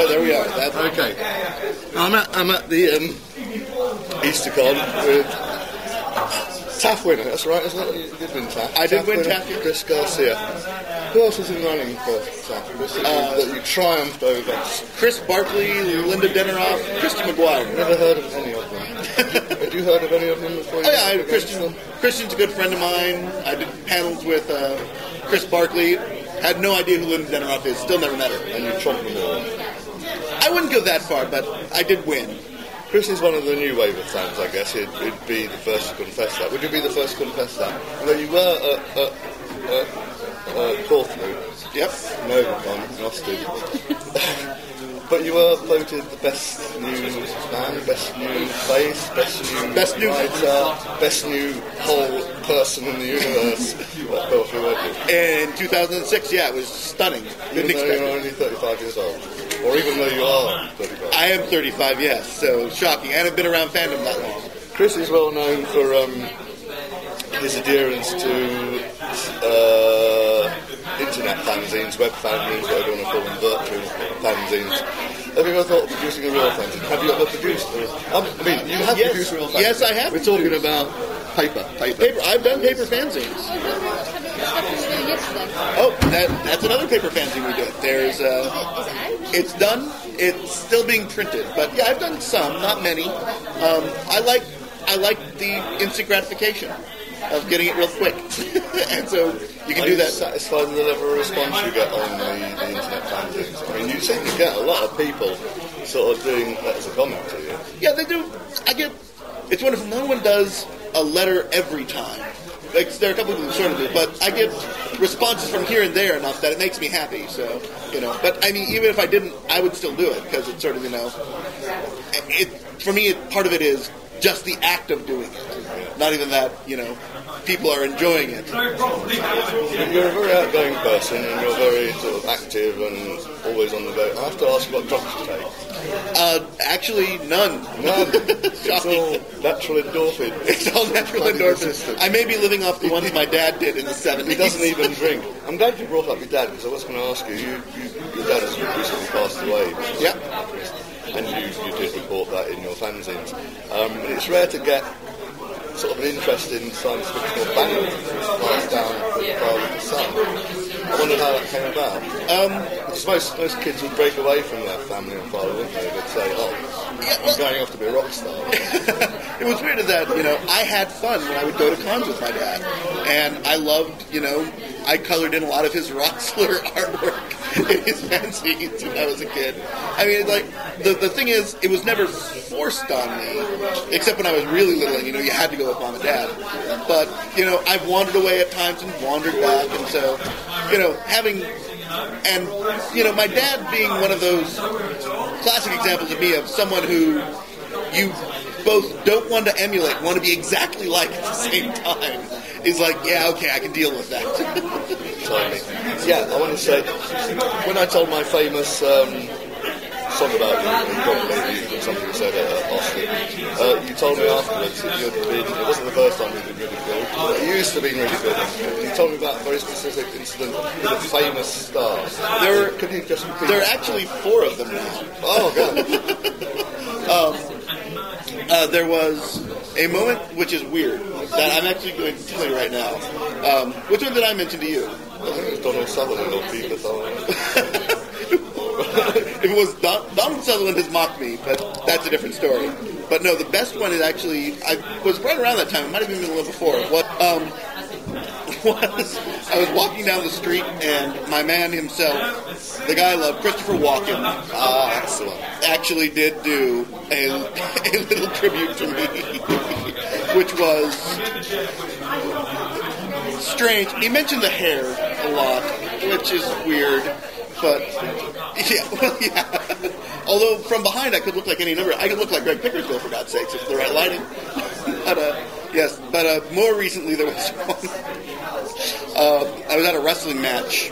there we are. Okay. I'm at the Eastercon with TAF winner. That's right, isn't it? You did win TAF. I did win TAF. Chris Garcia. Who else was in running for TAF? That you triumphed over? Chris Barkley, Linda Deneroff, Christy McGuire. Never heard of any of them. Had you heard of any of them before? Oh yeah, Christian's a good friend of mine. I did panels with Chris Barkley. Had no idea who Linda Deneroff is. Still never met her. And you trumped them all. I wouldn't go that far, but I did win. Chris is one of the new wave of fans, I guess. He'd be the first to confess that. Would you be the first to confess that? Although you were at Corfu. Yep. Novacon, Nosted. But you were voted the best new man, best new face, best new writer, best new whole person in the universe. In 2006, yeah, it was stunning. Even though you're only 35 years old. Or even though you are 35. I am 35, yes, so shocking. And I've been around fandom that long. Chris is well known for his adherence to internet fanzines, web fanzines, whatever you want to call them, virtual fanzines. Have you ever thought of producing a real fanzine? Have you ever produced you have produced real fanzines. Yes, I have. We're talking about paper. I've done paper fanzines. Oh, that's another paper fanzine we did. There's it's done. It's still being printed, but yeah, I've done some, not many. I like the instant gratification of getting it real quick, and so you can do that. Satisfied with the level of response you get on the internet fanzines? I mean, you seem to get a lot of people sort of doing that as a comment to you. Yeah, they do. It's wonderful. No one does a letter every time. Like, there are a couple of people who sort of do, but I get responses from here and there enough that it makes me happy. So, but I mean, even if I didn't, I would still do it because it's sort of, for me, part of it is just the act of doing it. Not even that, people are enjoying it. You're a very outgoing person and you're very sort of active and always on the go. I have to ask what drugs you take. Actually, none. It's all natural endorphin. It's all natural endorphin. I may be living off the ones my dad did in the 70s. He doesn't even drink. I'm glad you brought up your dad because I was going to ask you. Your dad has recently passed away. Yep. And you did report that in your fanzines. And it's rare to get sort of an interest in science fiction or band passed down from father to son. I wonder how that came about. Because most kids would break away from their family and father, wouldn't they? They'd say, I'm going off to be a rock star. It was weird that, I had fun when I would go to cons with my dad. And I loved, I colored in a lot of his Roxler artwork in his fanzines when I was a kid. I mean, like, the thing is, it was never forced on me, except when I was really little and, you had to go with mom and dad. But, I've wandered away at times and wandered back, and so, my dad being one of those classic examples of me of someone who you both don't want to emulate, want to be exactly like at the same time, is like, yeah, okay, I can deal with that. Totally. Yeah, I want to say, when I told my famous song about you, and probably something you said at Austin, you told me afterwards that you'd been, it wasn't the first time you'd been really good, but you used to be really good. You told me about a very specific incident with a famous star. Could you just repeat? There are actually 4 of them now. Oh, God. There was a moment which is weird that I'm actually going to tell you right now. Which one did I mention to you? I think it was Donald Sutherland or Peter Sutherland. If it was Donald Sutherland has mocked me, but that's a different story. But no, the best one is actually, I was right around that time, it might have even been a little before. I was walking down the street and my man himself, the guy I love, Christopher Walken, excellent, actually did do a little tribute to me, which was strange. He mentioned the hair a lot, which is weird, but yeah. Although from behind I could look like any number. I could look like Greg Pickersgill, for God's sakes, if the right lighting. But more recently there was one. I was at a wrestling match,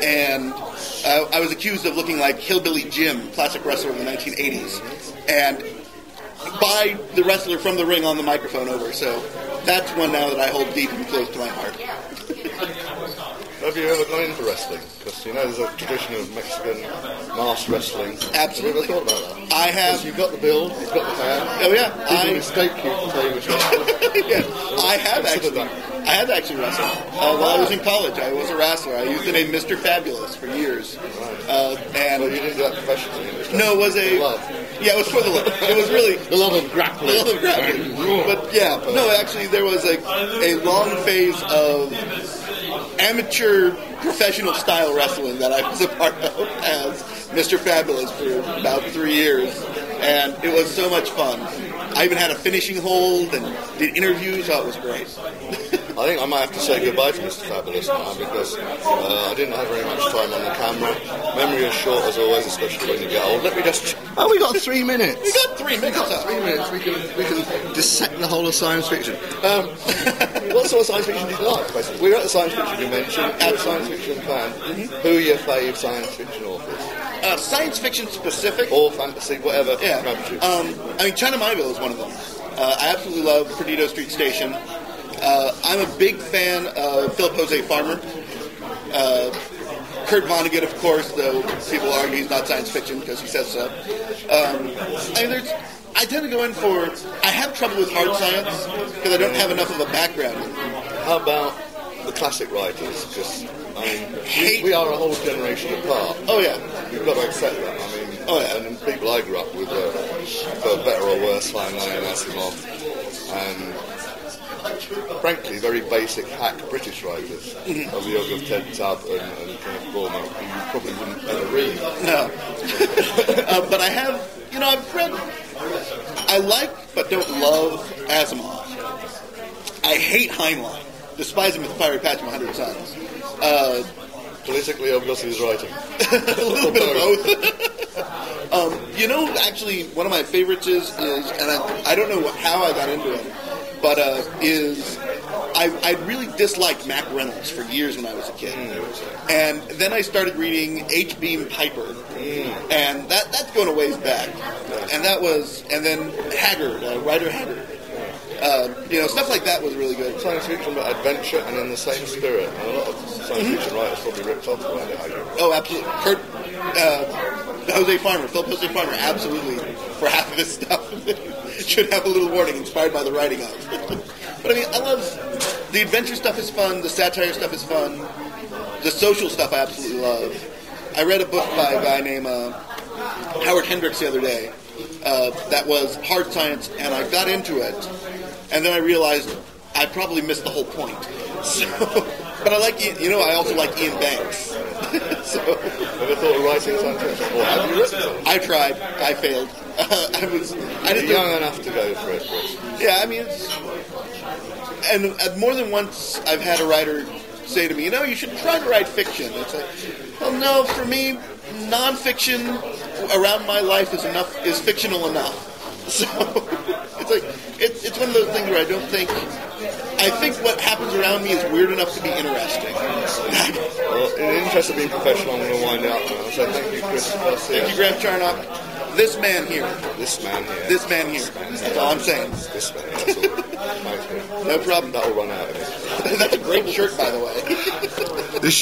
and I was accused of looking like Hillbilly Jim, classic wrestler in the 1980s, and by the wrestler from the ring on the microphone over. So that's one now that I hold deep and close to my heart. have you ever gone into wrestling? Because you know there's a tradition of Mexican mass wrestling. Absolutely. Have you ever thought about that? I have. Because you've got the build, you've got the fan. Oh yeah. People mistake you to tell you which one. Yeah. I have actually wrestled. While I was in college, I was a wrestler. I used the name Mr. Fabulous for years. Right. And Well, you didn't do that professionally. no, it was a Love. yeah, it was for the love. It was really The love of grappling. a little grappling. But yeah, no, actually, there was a long phase of amateur professional style wrestling that I was a part of as Mr. Fabulous for about 3 years, and it was so much fun. I even had a finishing hold and did interviews. Oh, it was great. I think I might have to say goodbye to Mr. Fabulous now because I didn't have very much time on the camera. Memory is short as always, especially when you get old. Let me just... Oh, we got 3 minutes. We got 3 minutes. We got 3 minutes. We can dissect the whole of science fiction. What sort of science fiction did you like? Basically? We were at the science fiction convention. At a science fiction fan. Who are your fave science fiction authors? Science fiction specific. Or fantasy, whatever. Yeah. I mean, China Miéville is one of them. I absolutely love Perdido Street Station. I'm a big fan of Philip Jose Farmer. Kurt Vonnegut, of course, though people argue he's not science fiction because he says so. I tend to go in for... I have trouble with hard science because I don't have enough of a background. How about the classic writers? Because, I mean, we are a whole generation apart. Oh, yeah. You've got to accept that. I mean, and people I grew up with for better or worse, Heinlein and Asimov, and frankly, very basic hack British writers of the ilk of Ted Tubb and Kenneth Borman, who you probably wouldn't ever read. No. But I have, I've read, I like but don't love Asimov. I hate Heinlein. Despise him with the Fiery Patch of 100 Suns. Politically, obviously, he's writing. A little bit of both. Actually, one of my favorites is and I don't know how I got into it, but I really disliked Mac Reynolds for years when I was a kid. And then I started reading H. Beam Piper, and that's going a ways back. And then Haggard, Ryder Haggard. Stuff like that was really good. Science fiction, but adventure, and in the same spirit. And a lot of science fiction writers probably ripped off Ryder Haggard. Oh, absolutely. Philip Jose Farmer, absolutely, for half of his stuff, should have a little warning, inspired by the writing of. But I mean, I love, the adventure stuff is fun, the satire stuff is fun, the social stuff I absolutely love. I read a book by a guy named Howard Hendricks the other day, that was hard science, and I got into it, and then I realized I probably missed the whole point. So, but I like, I also like Ian Banks. So, ever thought of writing science fiction? Or have you written something? I tried. I failed. You're young enough to go for it, Chris. Yeah, I mean, and more than once I've had a writer say to me, you should try to write fiction. It's like, well, no, for me, nonfiction around my life is fictional enough. So it's like it's one of those things where I think what happens around me is weird enough to be interesting. Well, in the interest of being professional, I'm going to wind up now. So thank you, Chris Garcia. Thank you, Graham Charnock. This man here. This man here. This man here. That's all I'm saying. This man. That's all. Thank you. No problem. That'll run out of it. That's a great shirt, by the way.